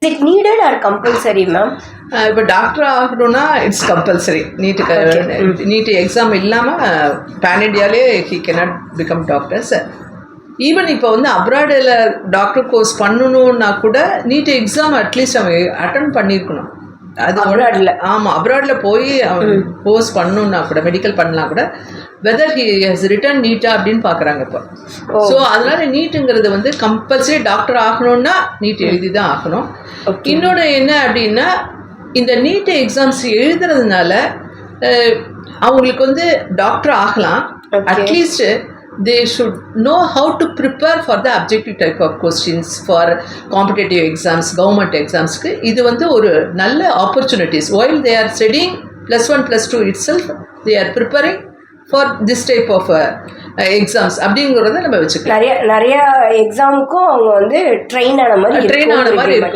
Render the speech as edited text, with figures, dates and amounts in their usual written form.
Is it needed or compulsory, ma'am? இப்போ doctor ஆகணும்னா it's compulsory. NEET exam இல்லாமல் பேன் இண்டியாலே he cannot become doctors. Even இப்போ வந்து அப்ராடில் டாக்டர் கோர்ஸ் பண்ணணுன்னா கூட நீட் எக்ஸாம் அட்லீஸ்ட் அவன் அட்டன் பண்ணியிருக்கணும். அது அப்ராடில் ஆமாம், அப்ராடில் போய் அவன் கோர்ஸ் பண்ணணுன்னா கூட மெடிக்கல் பண்ணலாம் கூட வெதர் ஹி ஹஸ் ரிட்டன் நீட்டா அப்படின்னு பார்க்குறாங்க இப்போ. ஸோ அதனால நீட்டுங்கிறது வந்து கம்பல்சரி டாக்டர் ஆகணும்னா நீட் எழுதி தான் ஆகணும். இன்னொன்று என்ன அப்படின்னா இந்த நீட் எக்ஸாம்ஸ் எழுதுறதுனால அவங்களுக்கு வந்து டாக்டர் ஆகலாம். At least they should know how to prepare for the objective type of questions for competitive exams, government exams. இது வந்து ஒரு நல்ல opportunities. While they are studying +1 +2 itself, they are preparing for this type of exams அப்படிங்கிறத நம்ம வச்சுக்கலாம். நிறைய எக்ஸாமுக்கும் அவங்க வந்து ட்ரெயின் ஆன மாதிரி இருக்கும்.